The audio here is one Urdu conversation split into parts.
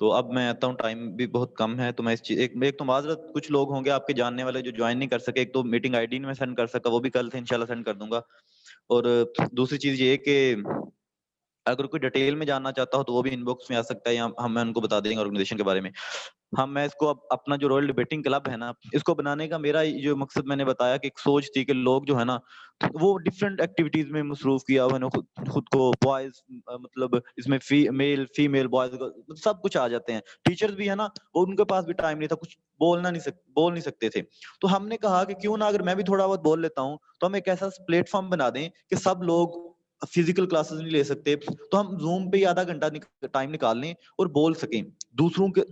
تو اب میں آتا ہوں, ٹائم بھی بہت کم ہے, تو میں اس چیز ایک تو معذرت, کچھ لوگ ہوں گے آپ کے جاننے والے جو جوائن نہیں کر سکے, ایک تو میٹنگ آئی ڈی میں سینڈ کر سکا, وہ بھی کل سے انشاءاللہ سینڈ کر دوں گا. اور دوسری چیز یہ کہ اگر کوئی ڈیٹیل میں جاننا چاہتا ہو تو وہ بھی ان باکس میں آ سکتا ہے, یا ہم ان کو بتا دیں گے آرگنائزیشن کے بارے میں. میں اس کو اپنا جو رائل ڈیبیٹنگ کلب ہے نا, اس کو بنانے کا میرا جو مقصد میں نے بتایا کہ ایک سوچ تھی کہ لوگ جو ہے نا وہ ڈفرینٹ ایکٹیویٹیز میں مصروف کیا ہوا ہے خود کو, بوائز مطلب اس میں میل فیمیل بوائز سب کچھ آ جاتے ہیں, ٹیچرز بھی ہے نا, وہ ان کے پاس بھی ٹائم نہیں تھا, کچھ بول نہیں سکتے تھے. تو ہم نے کہا کہ کیوں نہ اگر میں بھی تھوڑا بہت بول لیتا ہوں تو ہم ایک ایسا پلیٹ فارم بنا دیں کہ سب لوگ فزیکل کلاسز نہیں لے سکتے تو ہم زوم پہ آدھا گھنٹہ ٹائم نکال لیں اور بول سکیں دوسروں کے,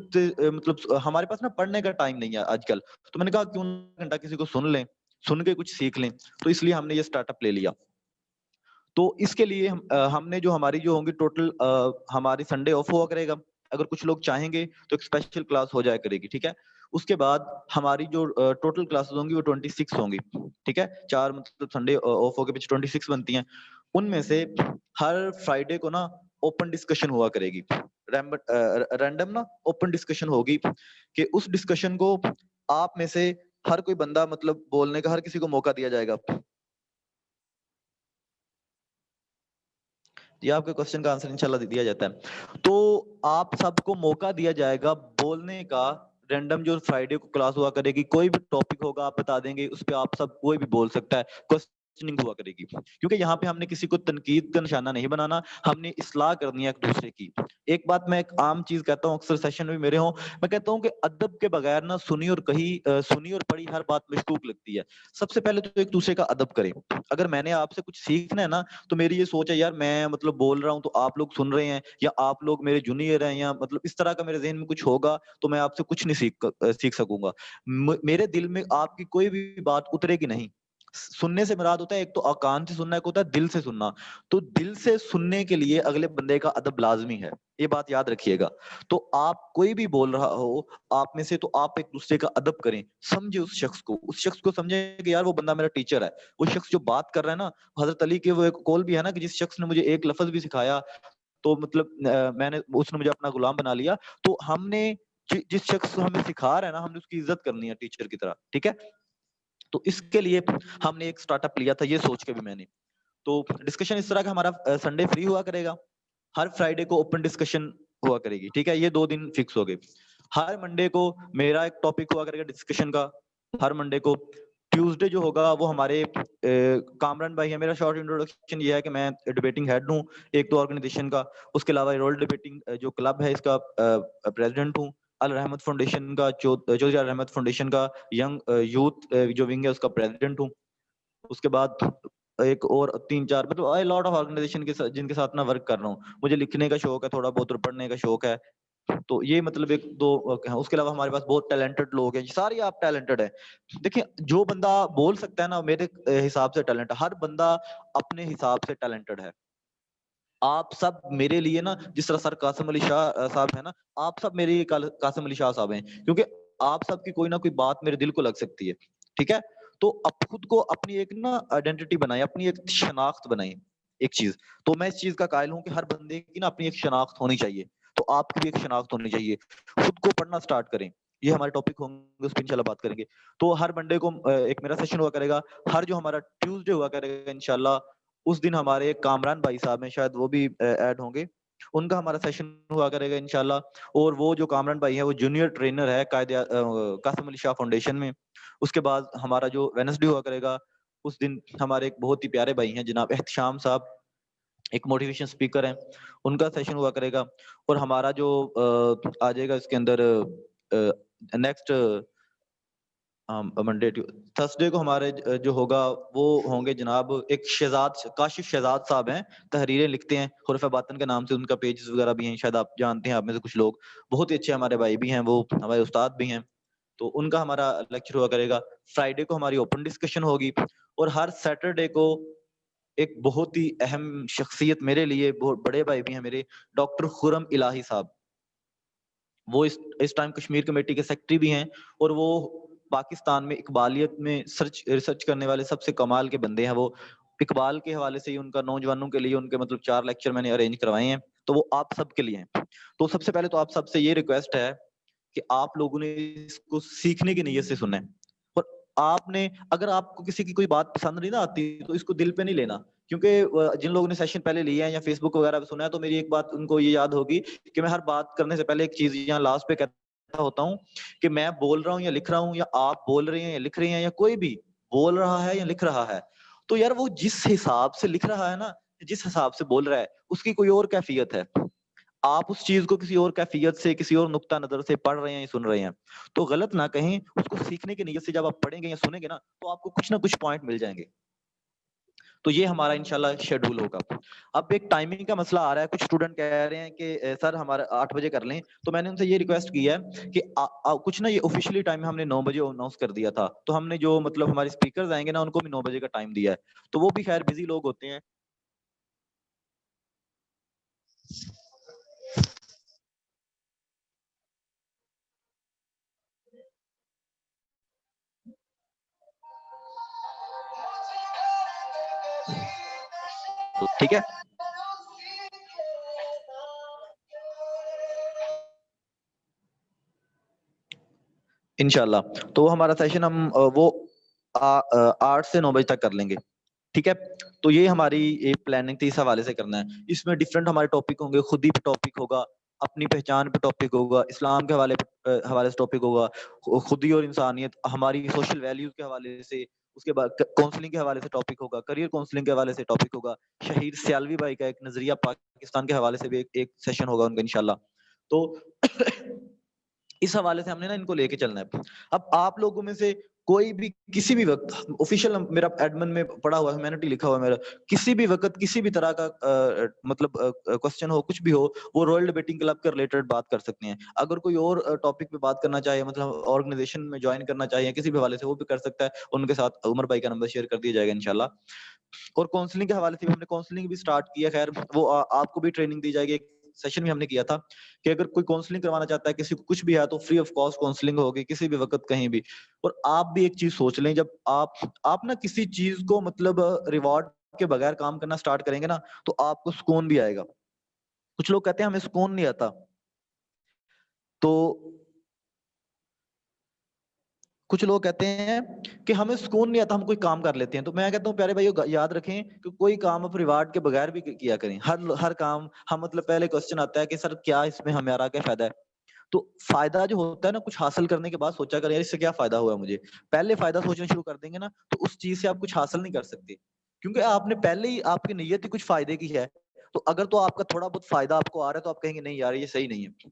مطلب ہمارے پاس نا پڑھنے کا ٹائم نہیں ہے آج کل, تو میں نے کہا کیوں گھنٹہ کسی کو سن لیں, سن کے کچھ سیکھ لیں. تو اس لیے ہم نے یہ اسٹارٹ اپ لے لیا. تو اس کے لیے ہم نے جو ہماری جو ہوں گی ٹوٹل, ہماری سنڈے آف ہوا کرے گا, اگر کچھ لوگ چاہیں گے تو ایک اسپیشل کلاس ہو جایا کرے گی, ٹھیک ہے. اس کے بعد ہماری جو ٹوٹل کلاسز ہوں گی وہ 26 ہوں گی, ٹھیک ہے. 4 مطلب سنڈے آف ہو کے پیچھے 26 بنتی ہیں. ان میں سے ہر فرائیڈے کو نا اوپن ڈسکشن ہوا کرے گی, رینڈم نا اوپن ڈسکشن ہوگی, کہ اس ڈسکشن کو آپ میں سے ہر کوئی بندہ مطلب بولنے کا, ہر کسی کو موقع دیا جائے گا. یہ آپ کے کوسچن کا آنسر انشاءاللہ دیا جاتا ہے. تو آپ سب کو موقع دیا جائے گا بولنے کا. رینڈم جو فرائیڈے کو کلاس ہوا کرے گی, کوئی بھی ٹاپک ہوگا آپ بتا دیں گے, اس پہ آپ سب کوئی بھی بول سکتا ہے, ہوا کرے گی. کیونکہ یہاں پہ ہم نے کسی کو تنقید کا نشانہ نہیں بنانا, ہم نے اصلاح کرنی ہے ایک دوسرے کی. ایک بات میں ایک عام چیز کہتا ہوں, اکثر سیشن میں میرے ہوں, میں کہتا ہوں کہ ادب کے بغیر نہ سنی اور پڑھی ہر بات مشکوک لگتی ہے. سب سے پہلے تو ایک دوسرے کا ادب کریں. اگر میں نے آپ سے کچھ سیکھنا ہے نا, تو میری یہ سوچ ہے یار میں مطلب بول رہا ہوں تو آپ لوگ سن رہے ہیں, یا آپ لوگ میرے جونیئر ہیں, یا مطلب اس طرح کا میرے ذہن میں کچھ ہوگا تو میں آپ سے کچھ نہیں سیکھ سکوں گا. میرے دل میں آپ کی کوئی بھی بات اترے گی نہیں. سننے سے مراد ہوتا ہے ایک تو کان سے سننا, ایک ہوتا ہے دل سے سننا. تو دل سے سننے کے لیے اگلے بندے کا ادب لازمی ہے, یہ بات یاد رکھیے گا. تو آپ کوئی بھی بول رہا ہو آپ میں سے, تو آپ ایک دوسرے کا ادب کریں, سمجھے اس شخص کو سمجھیں کہ یار وہ بندہ میرا ٹیچر ہے. وہ شخص جو بات کر رہا ہے نا, حضرت علی کے وہ ایک قول بھی ہے نا کہ جس شخص نے مجھے ایک لفظ بھی سکھایا تو مطلب اس نے مجھے اپنا غلام بنا لیا. تو ہم نے جس شخص کو ہمیں سکھا رہا ہے نا, ہم نے اس کی عزت کرنی ہے ٹیچر کی طرح, ٹھیک ہے. تو اس کے لیے ہم نے ایک سٹارٹ اپ لیا تھا, یہ سوچ کے بھی میں نے. تو ڈسکشن اس طرح کا ہمارا سنڈے فری ہوا کرے گا, ہر فرائیڈے کو اوپن ڈسکشن ہوا کرے گی, ٹھیک ہے. یہ 2 دن فکس ہو گئے. ہر منڈے کو میرا ایک ٹاپک ہوا کرے گا ڈسکشن کا, ہر منڈے کو. ٹیوزڈے جو ہوگا وہ ہمارے کامران بھائی ہیں. میرا شارٹ انٹروڈکشن یہ ہے کہ میں ڈیبیٹنگ ہیڈ ہوں ایک تو آرگنائزیشن کا, اس کے علاوہ رول ڈیبیٹنگ جو کلب ہے اس کا پریزیڈنٹ ہوں, الرحمت فاؤنڈیشن کا, چودھری الرحمت فاؤنڈیشن کا ینگ یوتھ جو ونگ ہے اس کا پریزیڈنٹ ہوں. اس کے بعد ایک اور 3-4 مطلب لاٹ آف آرگنائزیشن کے جن کے ساتھ میں ورک کر رہا ہوں. مجھے لکھنے کا شوق ہے تھوڑا بہت اور پڑھنے کا شوق ہے. تو یہ مطلب 1-2. اس کے علاوہ ہمارے پاس بہت ٹیلنٹڈ لوگ ہیں, سارے آپ ٹیلنٹڈ ہیں. دیکھیں جو بندہ بول سکتا ہے نا, میرے حساب سے ٹیلنٹ, ہر بندہ اپنے حساب سے ٹیلنٹڈ ہے. آپ سب میرے لیے نا, جس طرح سر قاسم علی شاہ صاحب ہیں نا, آپ سب میرے لیے قاسم علی شاہ صاحب ہیں, کیونکہ آپ سب کی کوئی نہ کوئی بات میرے دل کو لگ سکتی ہے, ٹھیک ہے. تو اب خود کو اپنی ایک نا آئیڈینٹی بنائیں, اپنی ایک شناخت بنائیں ایک چیز. تو میں اس چیز کا قائل ہوں کہ ہر بندے کی نا اپنی ایک شناخت ہونی چاہیے, تو آپ کی بھی ایک شناخت ہونی چاہیے. خود کو پڑھنا سٹارٹ کریں, یہ ہمارے ٹاپک ہوں گے, اس پہ انشاءاللہ بات کریں گے. تو ہر منڈے کو ایک میرا سیشن ہوا کرے گا, ہر جو ہمارا ٹیوزڈے ہوا کرے گا انشاءاللہ اس دن ہمارے کامران بھائی صاحب ہیں, شاید وہ بھی ایڈ ہوں گے, ان کا ہمارا سیشن ہوا کرے گا انشاءاللہ. اور وہ جو کامران بھائی ہیں وہ جونیئر ٹرینر ہے قاسم علی شاہ فاؤنڈیشن میں. اس کے بعد ہمارا جو وینسڈے ہوا کرے گا, اس دن ہمارے ایک بہت ہی پیارے بھائی ہیں جناب احتشام صاحب, ایک موٹیویشن اسپیکر ہیں, ان کا سیشن ہوا کرے گا. اور ہمارا جو آ جائے گا اس کے اندر نیکسٹ منڈے تھرسڈے کو ہمارے جو ہوگا وہ ہوں گے جناب ایک کاشف شہزاد صاحب ہیں, تحریریں لکھتے ہیں, حرف باطن کے نام سے ان کا پیجز وغیرہ بھی ہیں, شاید آپ جانتے ہیں, آپ میں سے کچھ لوگ, بہت ہی اچھے ہمارے بھائی بھی ہیں, وہ ہمارے استاد بھی ہیں. تو ان کا ہمارا لیکچر ہوا کرے گا. فرائیڈے کو ہماری اوپن ڈسکشن ہوگی. اور ہر سیٹرڈے کو ایک بہت ہی اہم شخصیت میرے لیے, بہت بڑے بھائی بھی ہیں میرے, ڈاکٹر خرم الہی صاحب. وہ اس ٹائم کشمیر کمیٹی کے سیکرٹری بھی ہیں, اور وہ پاکستان میں اقبالیت میں ریسرچ کرنے والے سب سے کمال کے بندے ہیں. وہ اقبال کے حوالے سے ہی ان کا نوجوانوں کے لیے ان کے مطلب 4 لیکچر میں نے ارینج کروائے ہیں. تو وہ آپ سب کے لیے ہیں. تو سب سے پہلے تو آپ سب سے یہ ریکویسٹ ہے کہ آپ لوگوں نے اس کو سیکھنے کی نیت سے سننا ہے. اور آپ نے اگر آپ کو کسی کی کوئی بات پسند نہیں نہ آتی تو اس کو دل پہ نہیں لینا, کیونکہ جن لوگوں نے سیشن پہلے لیا ہے یا فیس بک وغیرہ پہ سنا ہے تو میری ایک بات ان کو یہ یاد ہوگی کہ میں ہر بات کرنے سے پہلے ایک چیز یہاں لاسٹ پہ کہتا ہوتا ہوں کہ میں بول رہا ہوں یا لکھ رہا ہوں, یا آپ بول رہے ہیں یا لکھ رہے ہیں, یا کوئی بھی بول رہا ہے یا لکھ رہا ہے, تو یار وہ جس حساب سے لکھ رہا ہے نا, جس حساب سے بول رہا ہے, اس کی کوئی اور کیفیت ہے. آپ اس چیز کو کسی اور کیفیت سے, کسی اور نقطہ نظر سے پڑھ رہے ہیں یا سن رہے ہیں, تو غلط نہ کہیں. اس کو سیکھنے کی نیت سے جب آپ پڑھیں گے یا سنیں گے نا تو آپ کو کچھ نہ کچھ پوائنٹ مل جائیں گے. تو یہ ہمارا انشاءاللہ شیڈول ہوگا. اب ایک ٹائمنگ کا مسئلہ آ رہا ہے, کچھ اسٹوڈنٹ کہہ رہے ہیں کہ سر ہمارا 8 بجے کر لیں, تو میں نے ان سے یہ ریکویسٹ کیا ہے کہ کچھ نا یہ آفیشیلی ٹائم ہم نے 9 بجے اناؤنس کر دیا تھا, تو ہم نے جو مطلب ہمارے اسپیکرز آئیں گے نا ان کو بھی 9 بجے کا ٹائم دیا ہے, تو وہ بھی خیر بزی لوگ ہوتے ہیں. تو ٹھیک ہے, انشاءاللہ تو ہمارا سیشن ہم وہ 8 سے 9 بجے تک کر لیں گے. ٹھیک ہے, تو یہ ہماری ایک پلاننگ تھی, اس حوالے سے کرنا ہے. اس میں ڈفرینٹ ہمارے ٹاپک ہوں گے, خود ہی پہ ٹاپک ہوگا, اپنی پہچان پہ ٹاپک ہوگا, اسلام کے حوالے سے ٹاپک ہوگا, خودی اور انسانیت, ہماری سوشل ویلیوز کے حوالے سے, اس کے بعد کاؤنسلنگ کے حوالے سے ٹاپک ہوگا, کریئر کاؤنسلنگ کے حوالے سے ٹاپک ہوگا, شہید سیالوی بھائی کا ایک نظریہ پاکستان کے حوالے سے بھی ایک سیشن ہوگا ان کا انشاءاللہ. تو اس حوالے سے ہم نے نا ان کو لے کے چلنا ہے. اب آپ لوگوں میں سے کوئی بھی کسی بھی وقت, آفیشیل میرا ایڈمن میں پڑا ہوا ہیومینٹی لکھا ہوا میرا, کسی بھی وقت کسی بھی طرح کا مطلب کوسچن ہو, کچھ بھی ہو, وہ رائل ڈیبیٹنگ کلب کے ریلیٹڈ بات کر سکتے ہیں. اگر کوئی اور ٹاپک پہ بات کرنا چاہے, مطلب آرگنائزیشن میں جوائن کرنا چاہے کسی بھی حوالے سے, وہ بھی کر سکتا ہے. ان کے ساتھ عمر بھائی کا نمبر شیئر کر دیا جائے گا انشاءاللہ. اور کاؤنسلنگ کے حوالے سے بھی ہم نے کاؤنسلنگ بھی سٹارٹ کیا, خیر وہ آپ کو بھی ٹریننگ دی جائے گی. ایک سیشن بھی ہم نے کیا تھا کہ اگر کوئی کاؤنسلنگ کروانا چاہتا ہے, کسی کو کچھ بھی ہے, تو فری آف کاسٹ کاؤنسلنگ ہوگی کسی بھی وقت کہیں بھی. اور آپ بھی ایک چیز سوچ لیں, جب آپ نا کسی چیز کو مطلب ریوارڈ کے بغیر کام کرنا سٹارٹ کریں گے نا, تو آپ کو سکون بھی آئے گا. کچھ لوگ کہتے ہیں ہمیں سکون نہیں آتا, تو کچھ لوگ کہتے ہیں کہ ہمیں سکون نہیں آتا, ہم کوئی کام کر لیتے ہیں. تو میں کہتا ہوں پیارے بھائیو, یاد رکھیں کہ کوئی کام آپ ریوارڈ کے بغیر بھی کیا کریں. ہر کام ہم مطلب پہلے کوسچن آتا ہے کہ سر کیا اس میں ہمارا کیا فائدہ ہے. تو فائدہ جو ہوتا ہے نا, کچھ حاصل کرنے کے بعد سوچا کریں یار اس سے کیا فائدہ ہوا مجھے. پہلے فائدہ سوچنا شروع کر دیں گے نا, تو اس چیز سے آپ کچھ حاصل نہیں کر سکتے, کیونکہ آپ نے پہلے ہی, آپ کی نیت ہی کچھ فائدے کی ہے. تو اگر تو آپ کا تھوڑا بہت فائدہ آپ کو آ رہا ہے, تو آپ کہیں گے نہیں یار یہ صحیح نہیں ہے.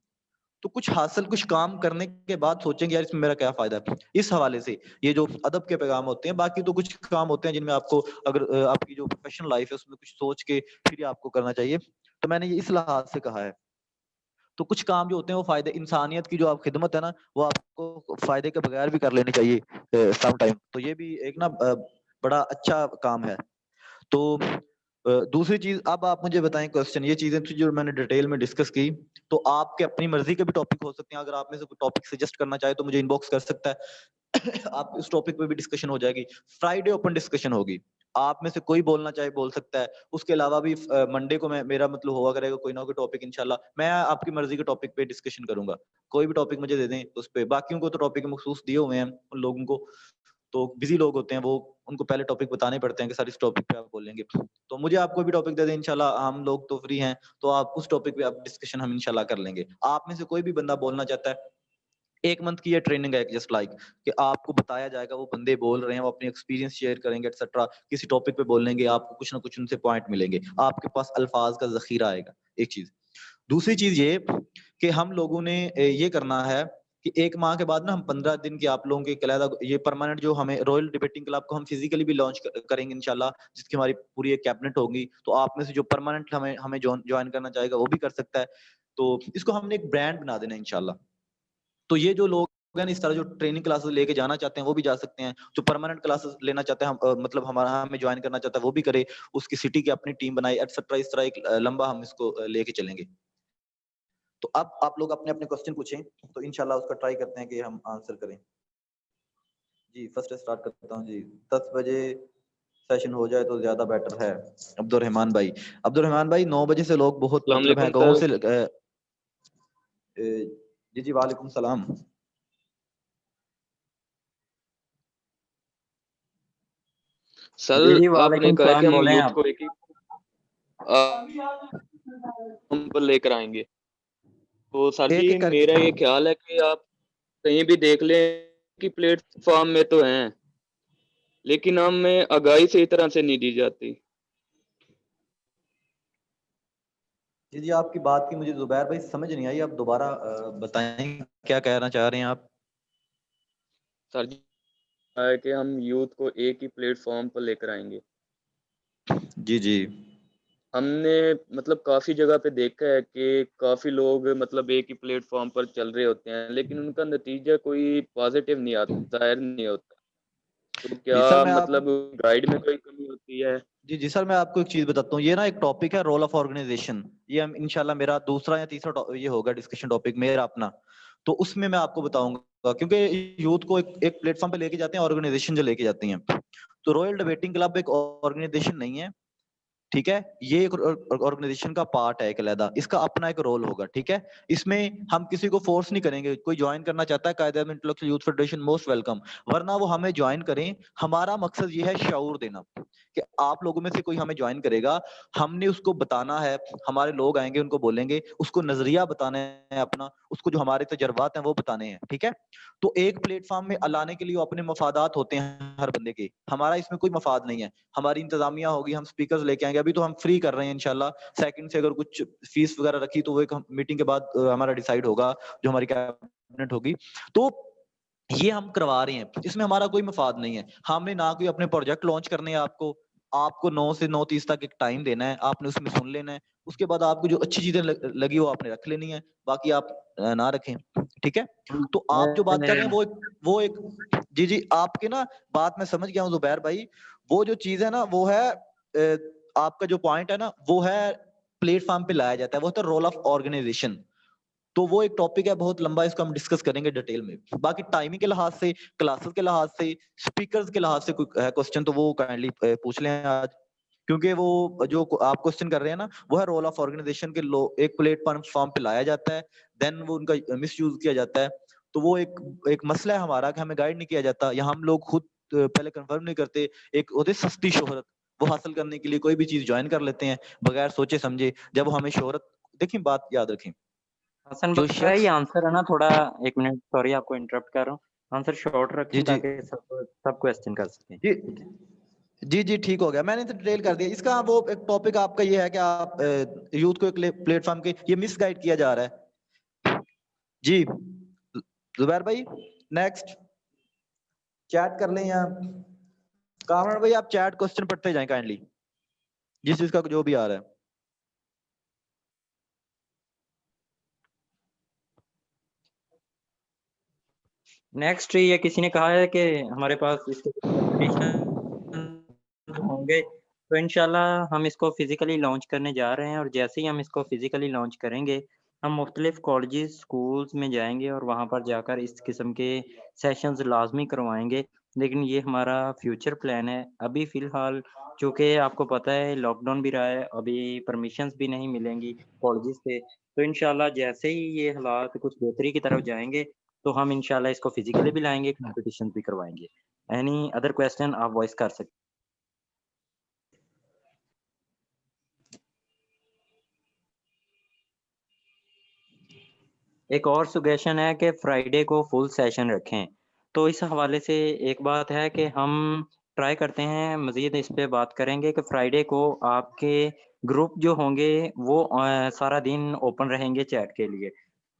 تو کچھ حاصل, کچھ کام کرنے کے بعد سوچیں گے یار اس میں میرا کیا فائدہ ہے. اس حوالے سے یہ جو ادب کے پیغام ہوتے ہیں, باقی تو کچھ کام ہوتے ہیں جن میں آپ کو, اگر آپ کی جو پروفیشنل لائف ہے اس میں کچھ سوچ کے پھر ہی آپ کو کرنا چاہیے. تو میں نے یہ اس لحاظ سے کہا ہے. تو کچھ کام جو ہوتے ہیں وہ فائدے, انسانیت کی جو آپ خدمت ہے نا, وہ آپ کو فائدے کے بغیر بھی کر لینی چاہیے سم ٹائم. تو یہ بھی ایک نا بڑا اچھا کام ہے. تو دوسری چیز, اب آپ مجھے بتائیں کوسچن, یہ چیزیں جو میں نے ڈیٹیل میں ڈسکس کی, تو آپ کے اپنی مرضی کے بھی ٹاپک ہو سکتے ہیں. اگر آپ میں سے کوئی ٹاپک سجیسٹ کرنا چاہے تو مجھے ان باکس کر سکتا ہے. آپ اس ٹاپک پہ بھی ڈسکشن ہو جائے گی. فرائیڈے اوپن ڈسکشن ہوگی, آپ میں سے کوئی بولنا چاہے بول سکتا ہے. اس کے علاوہ بھی منڈے کو میرا مطلب ہوا کرے گا کوئی نہ کوئی ٹاپک انشاءاللہ. میں آپ کی مرضی کے ٹاپک پہ ڈسکشن کروں گا. کوئی بھی ٹاپک مجھے دے دیں اس پہ. باقیوں کو تو ٹاپک مخصوص دیے ہوئے ہیں ان لوگوں کو, تو بزی لوگ ہوتے ہیں, وہ ان کو پہلے ٹاپک بتانے پڑتے ہیں کہ سر اس ٹاپک پہ آپ بولیں گے. تو مجھے آپ کوئی بھی ٹاپک دے دیں انشاءاللہ, ہم لوگ تو فری ہیں, تو آپ اس ٹاپک پہ آپ ڈسکشن ہم انشاءاللہ کر لیں گے. آپ میں سے کوئی بھی بندہ بولنا چاہتا ہے, 1 منتھ کی یہ ٹریننگ ہے جسٹ لائک, کہ آپ کو بتایا جائے گا, وہ بندے بول رہے ہیں, وہ اپنے ایکسپیرینس شیئر کریں گے ایٹسٹرا, کسی ٹاپک پہ بولیں گے, آپ کو کچھ نہ کچھ ان سے پوائنٹ ملیں گے, آپ کے پاس الفاظ کا ذخیرہ آئے گا. ایک چیز. دوسری چیز یہ کہ ہم لوگوں نے یہ کرنا ہے کہ 1 ماہ کے بعد نا ہم 15 دن کی آپ لوگوں کے علیحدہ یہ پرماننٹ جو ہمیں رائل ڈیبیٹنگ کلب کو ہم فزیکلی بھی لانچ کریں گے انشاءاللہ, جس کی ہماری پوری ایک کیبنٹ ہوگی. تو آپ میں سے جو پرماننٹ ہمیں جوائن کرنا چاہے گا وہ بھی کر سکتا ہے. تو اس کو ہم نے ایک برانڈ بنا دینا انشاءاللہ. تو یہ جو لوگ ہیں اس طرح جو ٹریننگ کلاسز لے کے جانا چاہتے ہیں وہ بھی جا سکتے ہیں, جو پرماننٹ کلاسز لینا چاہتے ہیں مطلب ہمارا ہمیں جوائن کرنا چاہتا ہے وہ بھی کرے, اس کی سٹی کی اپنی ٹیم بنائے ایٹسٹرا. اس طرح ایک لمبا ہم اس کو لے کے چلیں گے. تو اب آپ لوگ اپنے اپنے کوسچن پوچھیں, تو انشاءاللہ اس کا ٹرائی کرتے ہیں کہ ہم آنسر کریں. جی فرسٹ اسٹارٹ کرتا ہوں جی. 10 بجے سیشن ہو جائے تو زیادہ بیٹر ہے. عبد الرحمان بھائی 9 بجے سے لوگ بہت السلام مطلب ہیں علیکم گاؤں سر. سے. جی وعلیکم السلام. سر جی آپ نے وعلیکم کہا کہ السلام، ہم بولیں یوتھ آپ. کو ایک ہی ہم پر لے کر آئیں گے. تو سر ایک جی ایک کر میرا یہ خیال ہے کہ آپ کہیں بھی دیکھ لیں کہ پلیٹ فارم میں تو ہیں لیکن ہمیں آگاہی صحیح طرح سے نہیں دی جاتی. جی آپ کی بات کی مجھے زبیر بھائی سمجھ نہیں آئی, آپ دوبارہ بتائیں کیا کہنا چاہ رہے ہیں آپ. سر جی ہے کہ ہم یوتھ کو ایک ہی پلیٹ فارم پر لے کر آئیں گے. جی ہم نے مطلب کافی جگہ پہ دیکھا ہے کہ کافی لوگ مطلب ایک ہی پلیٹ فارم پر چل رہے ہوتے ہیں لیکن ان کا نتیجہ کوئی پازیٹیو نہیں آتا, ظاہر نہیں ہوتا. تو جی کیا سر میں آپ مطلب گائیڈ میں کوئی کمی ہوتی ہے؟ جی سر میں آپ کو ایک چیز بتاتا ہوں. یہ نا ایک ٹاپک ہے رول آف آرگنائزیشن. یہ ہم انشاءاللہ میرا دوسرا یا تیسرا یہ ہوگا ڈسکشن ٹاپک میرا اپنا. تو اس میں آپ کو بتاؤں گا کیونکہ یوتھ کو ایک پلیٹ فارم پہ لے کے جاتے ہیں آرگنائزیشن جو لے کے جاتی ہیں. تو رویل ڈیبیٹنگ کلب ایک آرگنائزیشن نہیں ہے, ٹھیک ہے. یہ ایک آرگنائزیشن کا پارٹ ہے ایک علیحدہ, اس کا اپنا ایک رول ہوگا, ٹھیک ہے. اس میں ہم کسی کو فورس نہیں کریں گے. کوئی جوائن کرنا چاہتا ہے Quaid Azam intellectual youth federation most welcome, ورنہ وہ ہمیں جوائن کریں. ہمارا مقصد یہ ہے شعور دینا کہ آپ لوگوں میں سے کوئی ہمیں جوائن کرے گا, ہم نے اس کو بتانا ہے, ہمارے لوگ آئیں گے ان کو بولیں گے, اس کو نظریہ بتانا ہے اپنا, اس کو جو ہمارے تجربات ہیں وہ بتانے ہیں, ٹھیک ہے. تو ایک پلیٹ فارم میں لانے کے لیے اپنے مفادات ہوتے ہیں ہر بندے کے, ہمارا اس میں کوئی مفاد نہیں ہے. ہماری انتظامیہ ہوگی, ہم اسپیکرز لے کے آئیں گے, ابھی تو ہم فری کر رہے ہیں انشاءاللہ. سیکنڈ سے اگر کچھ فیس وغیرہ رکھی تو وہ ایک میٹنگ کے بعد ہمارا ڈیسائیڈ ہوگا جو ہماری کیبنٹ ہوگی. تو یہ ہم کروا رہے ہیں, اس میں ہمارا کوئی مفاد نہیں ہے. ہم نے نہ کوئی اپنے پروجیکٹ لانچ کرنے ہیں. آپ کو 9 سے 9:30 تک ایک ٹائم دینا ہے, آپ نے اس میں سن لینا ہے. اس کے بعد آپ کو جو اچھی چیزیں لگی وہ آپ نے رکھ لینی ہے, باقی آپ نہ رکھیں, ٹھیک ہے. تو آپ جو بات کر رہے ہیں وہ ایک جی آپ کے نا بات میں سمجھ گیا ہوں زبیر بھائی. وہ جو چیز ہے نا وہ ہے آپ کا جو پوائنٹ ہے نا وہ ہے پلیٹ فارم پہ لایا جاتا ہے, وہ ہوتا ہے رول آف آرگنائزیشن. تو وہ ایک ٹاپک ہے بہت لمبا, اس کو ہم ڈسکس کریں گے ڈیٹیل میں. باقی ٹائمنگ کے لحاظ سے, کلاسز کے لحاظ سے, اسپیکرز کے لحاظ سے کوئی ہے کوسچن تو وہ کائنڈلی پوچھ لیں آج, کیونکہ وہ جو آپ کوسچن کر رہے ہیں نا وہ ہے رول آف آرگنائزیشن کے ایک پلیٹ فارم پہ لایا جاتا ہے, دین وہ ان کا مس یوز کیا جاتا ہے. تو وہ ایک مسئلہ ہے ہمارا کہ ہمیں گائیڈ نہیں کیا جاتا, یا ہم لوگ خود پہلے کنفرم نہیں کرتے. ایک ہوتے سستی شہرت, وہ حاصل کرنے کے لیے کوئی بھی چیز جوائن کر لیتے ہیں بغیر سوچے سمجھے. جب وہ ہمیں شہرت, دیکھیں بات یاد رکھیں, حسن جو بھائی شخص آنسر ہے نا تھوڑا, ایک منٹ سوری آپ کو انٹرپٹ کر رہا ہوں, آنسر شارٹ رکھیں جی تاکہ سب کویسچن کر سکیں, جی ٹھیک ہے. جی ٹھیک ہو گیا, میں نے ڈیٹیل کر دیا. اس کا وہ ایک ٹاپک آپ کا یہ ہے کہ آپ یوتھ کو ایک پلیٹ فارم کے یہ مس گائیڈ کیا جا رہا ہے. جی زبیر بھائی نیکسٹ چیٹ کر لیں, یا کامران بھائی آپ چیٹ کوسچن پڑھتے جائیں کائنڈلی, جس چیز کا جو بھی آ رہا ہے. نیکسٹ یہ کسی نے کہا ہے کہ ہمارے پاس اس کے ہوں گے, تو انشاءاللہ ہم اس کو فزیکلی لانچ کرنے جا رہے ہیں. اور جیسے ہی ہم اس کو فزیکلی لانچ کریں گے, ہم مختلف کالجز سکولز میں جائیں گے اور وہاں پر جا کر اس قسم کے سیشنز لازمی کروائیں گے. لیکن یہ ہمارا فیوچر پلان ہے. ابھی فی الحال چونکہ آپ کو پتہ ہے لاک ڈاؤن بھی رہا ہے, ابھی پرمیشنز بھی نہیں ملیں گی کالجز سے, تو انشاءاللہ جیسے ہی یہ حالات کچھ بہتری کی طرف جائیں گے تو ہم انشاءاللہ اس کو فزیکلی بھی لائیں گے, کمپٹیشن بھی کروائیں گے. اینی ادر کویسچن آپ وائس کر سکتے. ایک اور سجیشن ہے کہ فرائیڈے کو فل سیشن رکھیں. تو اس حوالے سے ایک بات ہے کہ ہم ٹرائی کرتے ہیں مزید اس پہ بات کریں گے کہ فرائیڈے کو آپ کے گروپ جو ہوں گے وہ سارا دن اوپن رہیں گے چیٹ کے لیے.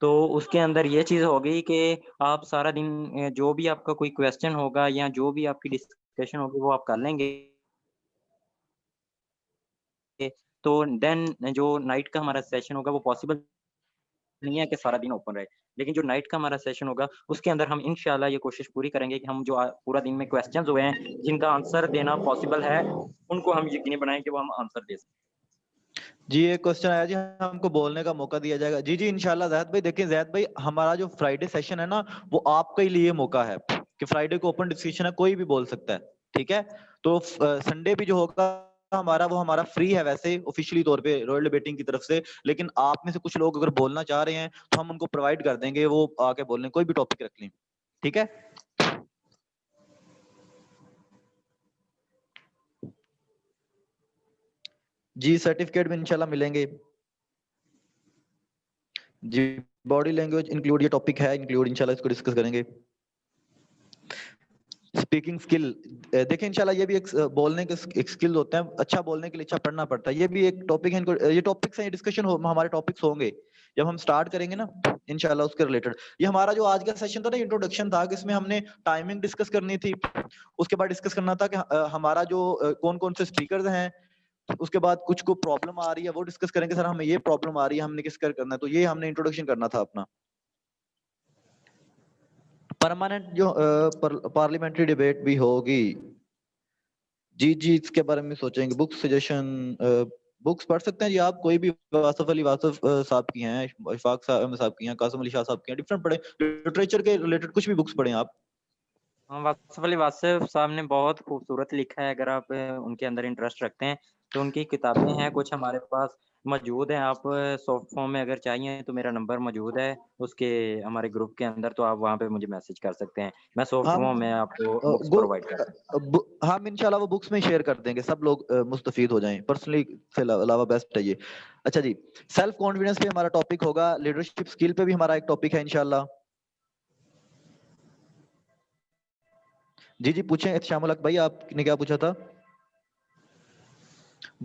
تو اس کے اندر یہ چیز ہوگی کہ آپ سارا دن جو بھی آپ کا کوئی کویسچن ہوگا یا جو بھی آپ کی ڈسکشن ہوگی وہ آپ کر لیں گے. تو دین جو نائٹ کا ہمارا سیشن ہوگا وہ پاسبل نہیں ہے کہ سارا دن اوپن رہے, لیکن جو نائٹ کا ہمارا سیشن ہوگا اس کے اندر ہم انشاءاللہ یہ کوشش پوری کریں گے کہ ہم جو پورا دن میں کویسچنز ہوئے ہیں جن کا آنسر دینا پاسبل ہے ان کو ہم یقینی بنائیں کہ وہ ہم آنسر دے سکیں. جی ایک کوسچن آیا جی, ہم کو بولنے کا موقع دیا جائے گا. جی انشاءاللہ زید بھائی. دیکھیں زید بھائی ہمارا جو فرائیڈے سیشن ہے نا وہ آپ کے لیے موقع ہے کہ فرائیڈے کو اوپن ڈسکشن ہے, کوئی بھی بول سکتا ہے, ٹھیک ہے. تو سنڈے بھی جو ہوگا ہمارا وہ ہمارا فری ہے ویسے آفیشلی طور پہ رائل ڈیبیٹنگ کی طرف سے, لیکن آپ میں سے کچھ لوگ اگر بولنا چاہ رہے ہیں تو ہم ان کو پرووائڈ کر دیں گے, وہ آ کے بول لیں, کوئی بھی ٹاپک رکھ لیں. ٹھیک ہے. جی سرٹیفکیٹ بھی انشاءاللہ ملیں گے. جی باڈی لینگویج انکلوڈ, یہ ٹاپک ہے انکلوڈ, انشاءاللہ اس کو ڈسکس کریں گے. اسپیکنگ اسکل دیکھیں انشاءاللہ یہ بھی ایک بولنے کے ایک اسکل ہوتے ہیں, اچھا بولنے کے لیے اچھا پڑھنا پڑتا ہے. یہ بھی ایک ٹاپک ہے, یہ ٹاپکس ہیں, یہ ڈسکشن ہمارے ٹاپکس ہوں گے جب ہم سٹارٹ کریں گے نا انشاءاللہ اس کے ریلیٹڈ. یہ ہمارا جو آج کا سیشن تھا نا انٹروڈکشن تھا, کہ اس میں ہم نے ٹائمنگ ڈسکس کرنی تھی, اس کے بعد ڈسکس کرنا تھا کہ ہمارا جو کون کون سے اسپیکرز ہیں, اس کے بعد کچھ کو پرابلم آ رہی ہے وہ ڈسکس کریں گے, سر ہمیں یہ پرابلم آ رہی ہے ہم نے کس کر کرنا ہے. تو یہ ہم نے انٹروڈکشن کرنا تھا اپنا. پرماننٹ جو پارلیمنٹری ڈیبیٹ بھی ہوگی, جی جی اس کے بارے میں سوچیں گے. بک سجیشن بکس پڑھ سکتے ہیں جی آپ, کوئی بھی, واصف علی واصف صاحب کی ہیں, اشفاق صاحب کی ہیں, قاسم علی شاہ صاحب کی ہیں, ڈفرنٹ پڑھیں, لٹریچر کے ریلیٹڈ کچھ بھی بکس پڑھیں آپ. واصف علی واصف صاحب نے بہت خوبصورت لکھا ہے, اگر آپ ان کے اندر انٹرسٹ رکھتے ہیں تو ان کی کتابیں ہیں کچھ ہمارے پاس موجود ہیں. آپ سافٹ فارم میں اگر چاہیے تو میرا نمبر موجود ہے اس کے ہمارے گروپ کے اندر, تو آپ وہاں پہ مجھے میسج کر سکتے ہیں, میں سافٹ فارم میں آپ کو بکس پرووائڈ کر دوں گا. ہم انشاءاللہ وہ بکس میں شیئر کر دیں گے, سب لوگ مستفید ہو جائیں. پرسنلی سے علاوہ بیسٹ ہے یہ. اچھا جی, سیلف کانفیڈنس پہ ہمارا ٹاپک ہوگا, لیڈرشپ اسکل پہ بھی ہمارا ایک ٹاپک ہے انشاءاللہ. جی جی پوچھیں شام الحق بھائی, آپ نے کیا پوچھا تھا؟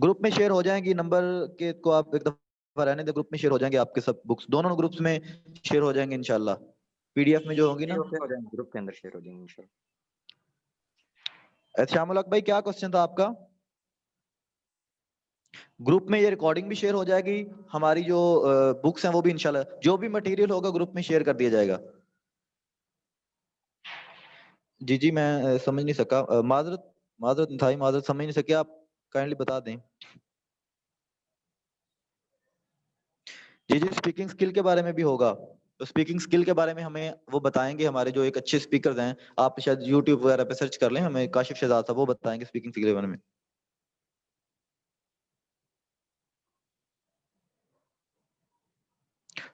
گروپ میں شیئر ہو جائیں گی, نمبر کے کو آپ ایک دفعہ رہنے دیں, گروپ میں شیئر ہو جائیں گے آپ کے سب بکس, دونوں گروپس میں شیئر ہو جائیں گے انشاءاللہ, پی ڈی ایف میں جو ہوں گی نا. ہو جائیں گے, گروپ کے اندر شیئر ہو جائیں گے انشاءاللہ. شام الحق بھائی کیا کوسچن تھا آپ کا؟ گروپ میں یہ ریکارڈنگ بھی شیئر ہو جائے گی, ہماری جو بکس ہیں وہ بھی انشاءاللہ, جو بھی مٹیریل ہوگا گروپ میں شیئر کر دیا جائے گا. جی جی میں سمجھ نہیں سکا, معذرت سمجھ نہیں سکے, آپ کائنڈلی بتا دیں. جی جی اسپیکنگ اسکل کے بارے میں بھی ہوگا, تو اسپیکنگ اسکل کے بارے میں ہمیں وہ بتائیں گے ہمارے جو ایک اچھے اسپیکرز ہیں, آپ شاید یوٹیوب وغیرہ پہ سرچ کر لیں, ہمیں کاشف شہزاد صاحب وہ بتائیں گے اسپیکنگ اسکل کے بارے میں.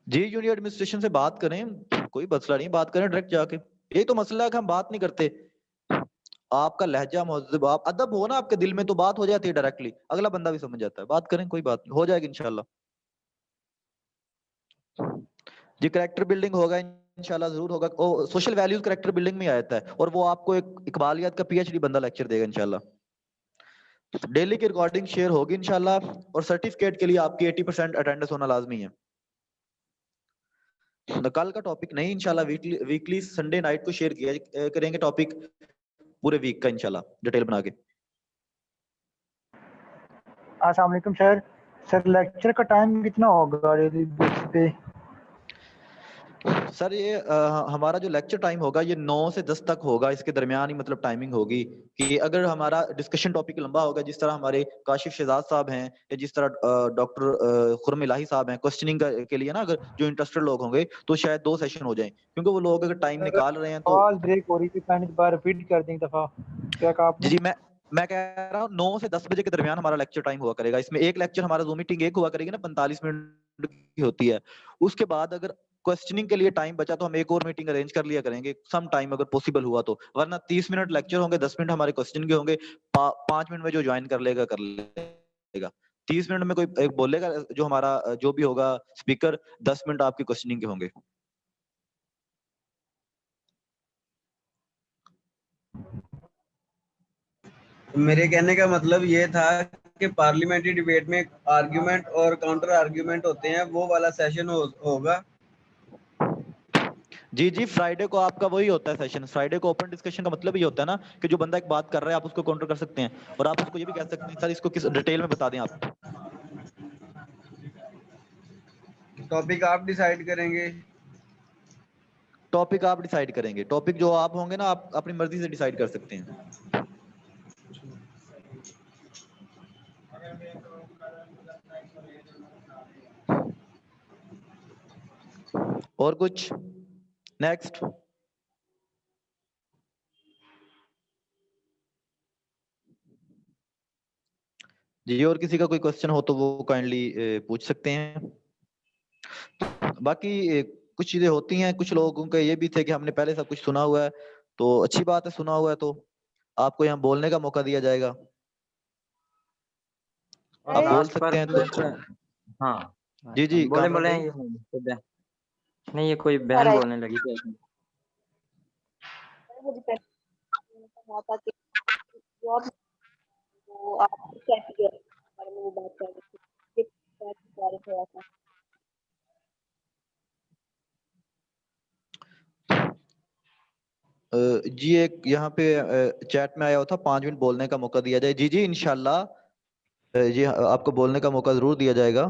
جی یونین ایڈمنسٹریشن سے بات کریں, کوئی مسئلہ نہیں, بات کریں ڈائریکٹ جا کے. یہی تو مسئلہ ہے کہ ہم بات نہیں کرتے. آپ کا لہجہ مہذب, آپ ادب ہو نا آپ کے دل میں, تو بات ہو جاتی ہے ڈائریکٹلی, اگلا بندہ بھی سمجھ جاتا ہے. بات کریں, کوئی بات نہیں, ہو جائے گی انشاءاللہ. جی کریکٹر بلڈنگ ہوگا انشاءاللہ, ضرور ہوگا. سوشل ویلیوز کریکٹر بلڈنگ میں آتا ہے, اور وہ آپ کو ایک اقبالیات کا پی ایچ ڈی بندہ لیکچر دے گا انشاءاللہ. ڈیلی کی ریکارڈنگ شیئر ہوگی انشاءاللہ, اور سرٹیفکیٹ کے لیے آپ کی 80% اٹینڈنس ہونا لازمی ہے. کل کا ٹاپک نہیں انشاءاللہ, ویکلی سنڈے نائٹ کو شیئر کیا کریں گے ٹاپک, پورے ویک کا انشاءاللہ ڈیٹیل بنا کے. السلام علیکم سر لیکچر کا ٹائم کتنا ہوگا ڈیلی بیس پہ؟ سر یہ ہمارا جو لیکچر ٹائم ہوگا یہ 9 سے 10 تک ہوگا, اس کے درمیان ہی مطلب ٹائمنگ ہوگی. کہ اگر ہمارا ڈسکشن ٹاپک لمبا ہوگا, جس طرح ہمارے کاشف شہزاد صاحب ہیں, یا جس طرح ڈاکٹر خرم الہی صاحب ہیں, کوسچننگ کے لیے نا, اگر جو انٹرسٹڈ لوگ ہوں گے تو شاید 2 سیشن ہو جائیں, کیونکہ وہ لوگ اگر ٹائم نکال رہے ہیں تو. آواز بریک ہو رہی تھی, پہلے بار ریپیٹ کر دیں دفعہ, کیا کہا آپ نے؟ جی میں کہہ رہا ہوں 9 سے 10 بجے کے درمیان ہمارا لیکچر ٹائم ہوا کرے گا. اس میں ایک لیکچر ہمارا زوم میٹنگ ایک ہوا کرے گی نا, 45 منٹ کی ہوتی ہے. اس کے بعد اگر کوسچننگ کے لیے ٹائم بچا تو ہم ایک اور میٹنگ ارینج کر لیا کریں گے سم ٹائم, اگر پوسیبل ہوا تو. ورنہ 30 منٹ لیکچر ہوں گے, 10 منٹ ہمارے کوسچن کے ہوں گے, 5 منٹ میں جو جوائن کر لے گا. 30 منٹ میں کوئی ایک بولے گا, جو ہمارا جو بھی ہوگا اسپیکر, 10 منٹ آپ کی کوسچننگ کے ہوں گے. میرے کہنے کا مطلب یہ تھا کہ پارلیمنٹری ڈیبیٹ میں آرگیومنٹ اور کاؤنٹر آرگیومنٹ ہوتے ہیں, وہ والا سیشن ہوگا. جی جی فرائیڈے کو آپ کا وہی ہوتا ہے سیشن. فرائیڈے کو اوپن ڈسکشن کا مطلب یہ ہوتا ہے نا, کہ جو بندہ ایک بات کر رہا ہے آپ اس کو کاؤنٹر کر سکتے ہیں, اور آپ اس کو یہ بھی کہہ سکتے ہیں سر اس کو کس ڈیٹیل میں بتا دیں آپ. ٹاپک آپ ڈیسائیڈ کریں گے؟ ٹاپک آپ ڈیسائیڈ کریں گے, ٹاپک جو آپ ہوں گے نا, آپ اپنی مرضی سے ڈیسائیڈ کر سکتے ہیں. اور کچھ نیکسٹ. جی اور کسی کا کوئی کوشچن ہو تو وہ کائنڈلی پوچھ سکتے ہیں. باقی کچھ چیزیں ہوتی ہیں, کچھ لوگوں کا یہ بھی تھے کہ ہم نے پہلے سب کچھ سنا ہوا ہے, تو اچھی بات ہے, سنا ہوا ہے تو آپ کو یہاں بولنے کا موقع دیا جائے گا, اور آپ بول لاسٹ پر سکتے ہیں. تو ہاں جی جی بولیں کامران بولیں بھائی. نہیں یہ کوئی بہن بولنے لگی تھی. مجھے کہنا تھا کہ جو آپ کیٹیگری کے بارے میں بات کر رہے تھے تھوڑا سا. جی ایک یہاں پہ چیٹ میں آیا ہوا تھا 5 منٹ بولنے کا موقع دیا جائے. جی جی انشاءاللہ جی آپ کو بولنے کا موقع ضرور دیا جائے گا.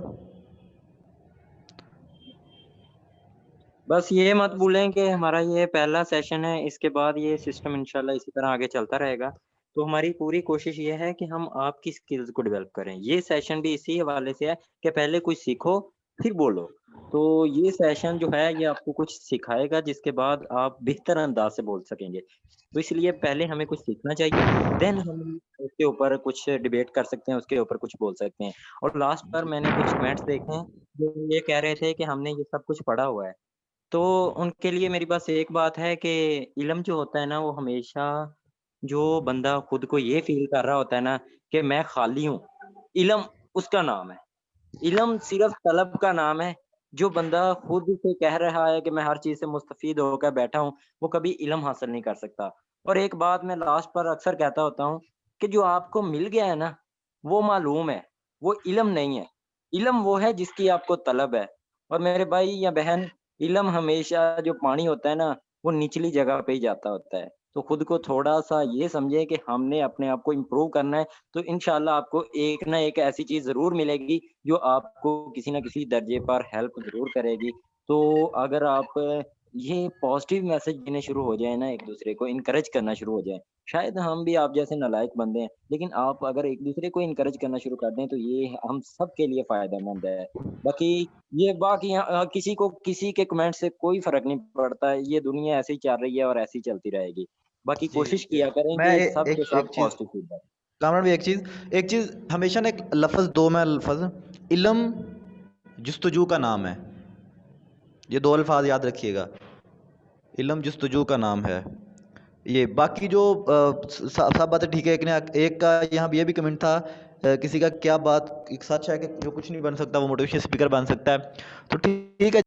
بس یہ مت بھولیں کہ ہمارا یہ پہلا سیشن ہے, اس کے بعد یہ سسٹم انشاءاللہ اسی طرح آگے چلتا رہے گا. تو ہماری پوری کوشش یہ ہے کہ ہم آپ کی سکلز کو ڈیولپ کریں. یہ سیشن بھی اسی حوالے سے ہے کہ پہلے کچھ سیکھو پھر بولو. تو یہ سیشن جو ہے یہ آپ کو کچھ سکھائے گا جس کے بعد آپ بہتر انداز سے بول سکیں گے. تو اس لیے پہلے ہمیں کچھ سیکھنا چاہیے, دین ہم اس کے اوپر کچھ ڈیبیٹ کر سکتے ہیں, اس کے اوپر کچھ بول سکتے ہیں. اور لاسٹ پر میں نے کچھ کمنٹس دیکھے ہیں جو یہ کہہ رہے تھے کہ ہم نے یہ سب کچھ پڑھا ہوا ہے. تو ان کے لیے میری بس ایک بات ہے کہ علم جو ہوتا ہے نا وہ ہمیشہ جو بندہ خود کو یہ فیل کر رہا ہوتا ہے نا کہ میں خالی ہوں, علم اس کا نام ہے. علم صرف طلب کا نام ہے. جو بندہ خود سے کہہ رہا ہے کہ میں ہر چیز سے مستفید ہو کر بیٹھا ہوں وہ کبھی علم حاصل نہیں کر سکتا. اور ایک بات میں لاسٹ پر اکثر کہتا ہوتا ہوں کہ جو آپ کو مل گیا ہے نا وہ معلوم ہے, وہ علم نہیں ہے. علم وہ ہے جس کی آپ کو طلب ہے. اور میرے بھائی یا بہن, علم ہمیشہ جو پانی ہوتا ہے نا وہ نچلی جگہ پہ ہی جاتا ہوتا ہے. تو خود کو تھوڑا سا یہ سمجھے کہ ہم نے اپنے آپ کو امپروو کرنا ہے, تو انشاءاللہ آپ کو ایک نہ ایک ایسی چیز ضرور ملے گی جو آپ کو کسی نہ کسی درجے پر ہیلپ ضرور کرے گی. تو اگر آپ یہ پازیٹیو میسج دینے شروع ہو جائیں نا, ایک دوسرے کو انکریج کرنا شروع ہو جائیں, شاید ہم بھی آپ جیسے نالائق بندے ہیں, لیکن آپ اگر ایک دوسرے کو انکریج کرنا شروع کر دیں تو یہ ہم سب کے لیے فائدہ مند ہے. باقی کسی کو کسی کے کمنٹ سے کوئی فرق نہیں پڑتا ہے. یہ دنیا ایسے ہی چل رہی ہے اور ایسے ہی چلتی رہے گی. باقی کوشش کیا کریں میں کہ سب کے ساتھ ایک چیز پازیٹیو فیڈ بیک. کامران بھی ایک چیز ہمیشہ نا ایک لفظ لفظ علم جستجو کا نام ہے. یہ 2 الفاظ یاد رکھیے گا, علم جستجو کا نام ہے. یہ باقی جو سب باتیں ٹھیک ہے. ایک کا یہاں یہ بھی کمنٹ تھا کسی کا, کیا بات سچ ہے کہ جو کچھ نہیں بن سکتا وہ موٹیویشن اسپیکر بن سکتا ہے. تو ٹھیک ہے